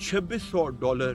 $2600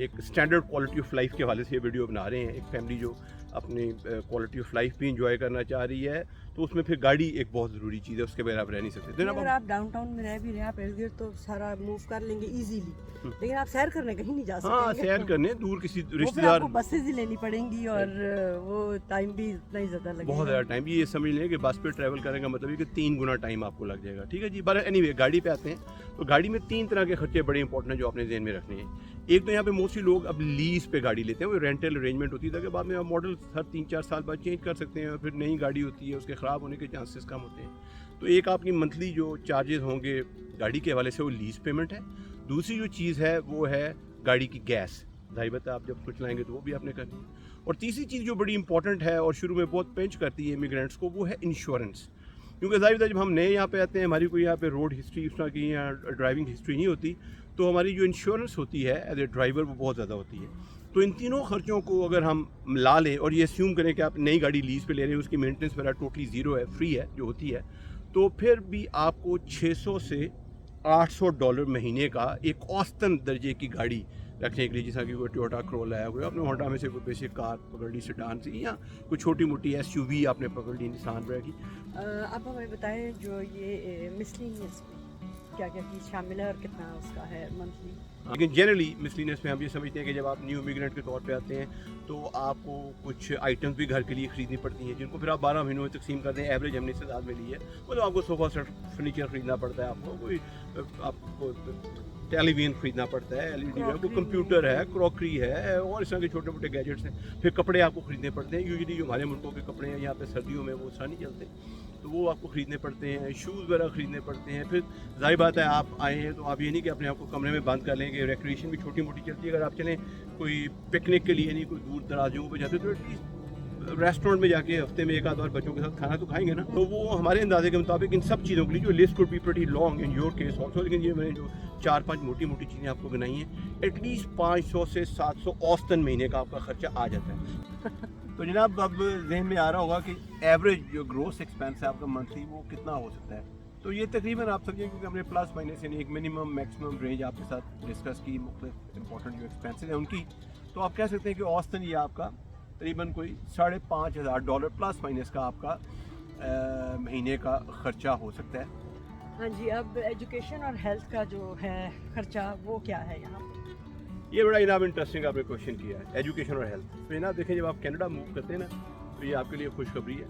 ایک standard quality of life کے حوالے سے یہ ویڈیو بنا رہے ہیں. ایک فیملی جو اپنی کوالٹی آف لائف بھی انجوائے کرنا چاہ رہی ہے تو اس میں پھر گاڑی ایک بہت ضروری چیز ہے, اس کے بغیر آپ رہ نہیں سکتے. اگر آپ ڈاؤن ٹاؤن میں رہ بھی رہے آپ ارد گرد تو سارا موو کر لیں گے ایزیلی, لیکن آپ سیر کرنے کہیں نہیں جا سکتے. ہاں سیر کرنے دور کسی رشتے دار دار کو بسیں ہی لینی پڑیں گی اور وہ ٹائم بھی اتنا ہی زیادہ لگے گا, بہت زیادہ ٹائم. یہ سمجھ لیں کہ بس پہ ٹریول کرنے کا مطلب ہے کہ 3 گنا ٹائم آپ کو لگ جائے گا. ٹھیک ہے جی. بٹ اینی وے گاڑی پہ آتے ہیں تو گاڑی میں 3 طرح کے خرچے بڑے امپورٹنٹ ہیں جو اپنے ذہن میں رکھنے ہیں. ایک تو یہاں پہ موسٹلی لوگ اب لیز پہ گاڑی لیتے ہیں, وہ رینٹل ارینجمنٹ ہوتی ہے کہ بعد میں آپ ماڈل ہر 3-4 سال بعد چینج کر سکتے ہیں اور پھر نئی گاڑی ہوتی ہے اس کے خراب ہونے کے چانسز کم ہوتے ہیں. تو ایک آپ کی منتھلی جو چارجز ہوں گے گاڑی کے حوالے سے وہ لیز پیمنٹ ہے. دوسری جو چیز ہے وہ ہے گاڑی کی گیس, ظاہر بات ہے آپ جب کچھ لائیں گے تو وہ بھی آپ نے کرنی ہے. اور تیسری چیز جو بڑی امپورٹنٹ ہے اور شروع میں بہت پینچ کرتی ہے امیگرینٹس کو, وہ ہے انشورنس. کیونکہ ظاہر بات ہے جب ہم نئے یہاں پہ آتے ہیں, ہماری کوئی یہاں پہ روڈ ہسٹری اس طرح کی یا ڈرائیونگ ہسٹری نہیں ہوتی, تو ہماری جو انشورنس ہوتی ہے ایز اے ڈرائیور وہ بہت زیادہ ہوتی ہے. تو ان تینوں خرچوں کو اگر ہم لا لیں اور یہ اسیوم کریں کہ آپ نئی گاڑی لیز پہ لے رہے ہیں, اس کی مینٹیننس وغیرہ ٹوٹلی زیرو ہے, فری ہے جو ہوتی ہے, تو پھر بھی آپ کو $600 سے $800 مہینے کا ایک اوسطن درجے کی گاڑی رکھنے کے لیے, جیسا کہ کوئی ٹویوٹا کرولا ہے, کوئی آپ نے ہونڈا میں سے کوئی بیسک کار پکڑ لی سیڈان سے, یا کوئی چھوٹی موٹی SUV آپ نے پکڑ لی نسان وغیرہ کی. اب ہمیں بتائیں جو یہ مسلینیس میں کیا کیا چیز شامل ہے اور کتنا اس کا ہے منتھلی. لیکن جنرلی مسلینس میں ہم یہ سمجھتے ہیں کہ جب آپ نیو امیگرینٹ کے طور پہ آتے ہیں تو آپ کو کچھ آئٹمس بھی گھر کے لیے خریدنی پڑتی ہیں, جن کو پھر آپ 12 مہینوں میں تقسیم کرتے ہیں. ایوریج ہم نے استعداد میں لی ہے, مطلب آپ کو صوفہ سیٹ فرنیچر خریدنا پڑتا ہے, آپ کو کوئی آپ کو ٹیلی ویژن خریدنا پڑتا ہے, LED ہے, کوئی کمپیوٹر ہے, کراکری ہے, اور اس طرح کے چھوٹے موٹے گیجٹس ہیں. پھر کپڑے آپ کو خریدنے پڑتے ہیں. یوزلی جو ہمارے ملکوں کے کپڑے ہیں یہاں پہ سردیوں میں وہ اس طرح نہیں چلتے, تو وہ آپ کو خریدنے پڑتے ہیں. شوز وغیرہ خریدنے پڑتے ہیں. پھر ظاہر بات ہے آپ آئے ہیں تو آپ یہ نہیں کہ اپنے آپ کو کمرے میں بند کر لیں گے. ریکریشن بھی چھوٹی موٹی چلتی ہے. اگر آپ چلیں کوئی پکنک کے لیے, نہیں کوئی دور دراز جگہوں پہ جاتے تو ایٹ لیسٹ ریسٹورینٹ میں جا کے ہفتے میں 1 آدھ بار بچوں کے ساتھ کھانا تو کھائیں گے نا. تو وہ ہمارے اندازے کے مطابق ان سب چیزوں کے لیے جو list could be pretty long in your case also, لیکن یہ میں نے جو 4-5 موٹی موٹی چیزیں آپ کو گنائی ہیں, ایٹ لیسٹ 500 سے 700 اوسطن مہینے کا آپ کا خرچہ آ جاتا ہے. تو جناب اب ذہن میں آ رہا ہوگا کہ ایوریج جو گروس ایکسپینس ہے آپ کا منتھلی وہ کتنا ہو سکتا ہے. تو یہ تقریباً آپ سمجھیں کیونکہ ہم نے پلس مائنس یعنی ایک منیمم میکسیمم رینج آپ کے ساتھ ڈسکس کی مختلف امپورٹنٹ جو ایکسپینسز ہیں ان کی, تو آپ کہہ سکتے ہیں کہ اوسطن یہ آپ کا تقریباً کوئی $5,500 پلس مائنس کا آپ کا مہینے کا خرچہ ہو سکتا ہے. ہاں جی. اب ایجوکیشن اور ہیلتھ کا جو ہے خرچہ وہ کیا ہے یہاں پہ؟ یہ بڑا جناب انٹرسٹنگ آپ نے کوشچن کیا ہے, ایجوکیشن اور ہیلتھ. تو جناب دیکھیں جب آپ کینیڈا موو کرتے ہیں نا تو یہ آپ کے لیے خوشخبری ہے.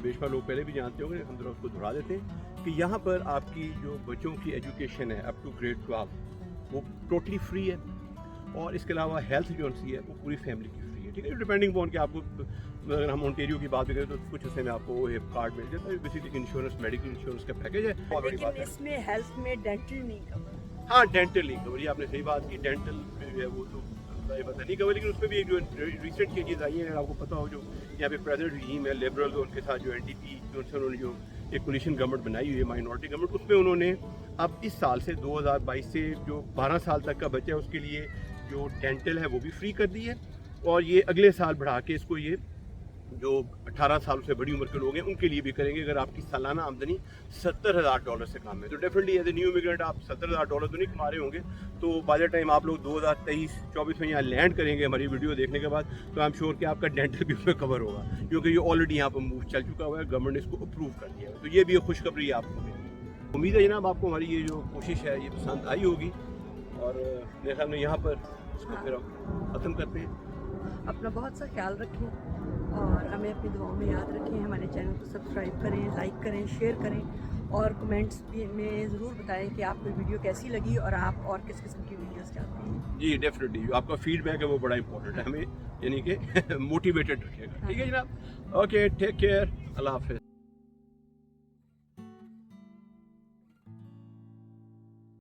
بے شمار لوگ پہلے بھی جانتے ہوں گے, ہم ذرا اس کو دہرا دیتے ہیں کہ یہاں پر آپ کی جو بچوں کی ایجوکیشن ہے اپ ٹو گریڈ 12 وہ ٹوٹلی فری ہے, اور اس کے علاوہ ہیلتھ جو ہے وہ پوری فیملی کی فری ہے. ٹھیک ہے, ڈپینڈنگ آن کہ آپ کو اگر ہم اونٹیریو کی بات بھی کریں تو کچھ حصے میں آپ کو وہ ہپ کارڈ مل جاتا ہے, بیسکلی انشورنس میڈیکل انشورنس کا پیکیج ہے. لیکن اس میں ہیلتھ میں ڈینٹل نہیں کور. ہاں ڈینٹل نہیں کور, یہ آپ نے صحیح بات کی. ڈینٹل جو ہے وہ تو پتہ نہیں کور, لیکن اس پہ بھی ایک جو ریسنٹ چینجز آئی ہیں, اگر آپ کو پتہ ہو جو یہاں پہ پریزنٹ رجیم ہے لبرل, تو ان کے ساتھ جو NDP جو انہوں نے جو ایک کولیشن گورنمنٹ بنائی ہوئی ہے مائنورٹی گورنمنٹ, اس میں انہوں نے اب اس سال سے 2022 سے جو 12 سال تک کا بچہ ہے اس کے لیے جو ڈینٹل ہے وہ بھی فری کر دی ہے, اور یہ اگلے سال بڑھا کے اس کو یہ جو 18 سال سے بڑی عمر کے لوگ ہیں ان کے لیے بھی کریں گے اگر آپ کی سالانہ آمدنی $70,000 سے کم ہے. تو definitely as a new immigrant آپ $70,000 تو نہیں کما رہے ہوں گے, تو بائی دا ٹائم آپ لوگ 2023-24 میں یہاں لینڈ کریں گے ہماری ویڈیو دیکھنے کے بعد, تو آئی ایم شیور کہ آپ کا ڈینٹل بھی اس میں کور ہوگا, کیونکہ یہ آلریڈی یہاں پر موو چل چکا ہوا ہے, گورنمنٹ نے اس کو اپروو کر دیا ہے. تو یہ بھی ایک خوشخبری ہے آپ کو. امید ہے جناب آپ کو ہماری یہ جو کوشش ہے یہ پسند آئی ہوگی, اور میرے خیال میں یہاں پر اس کو پھر ختم کرتے ہیں. اپنا بہت سا خیال رکھیں اور ہمیں اپنی دعاؤں میں یاد رکھیں. ہمارے چینل کو سبسکرائب کریں, لائک کریں, شیئر کریں, اور کمنٹس میں ضرور بتائیں کہ آپ کو ویڈیو کیسی لگی اور آپ اور کس قسم کی ویڈیوز چاہتے ہیں. جی ڈیفینیٹلی آپ کا فیڈ بیک ہے وہ بڑا امپورٹنٹ ہے, ہمیں یعنی کہ موٹیویٹڈ رکھے گا. ٹھیک ہے جناب, اوکے, ٹیک کیئر, اللہ حافظ.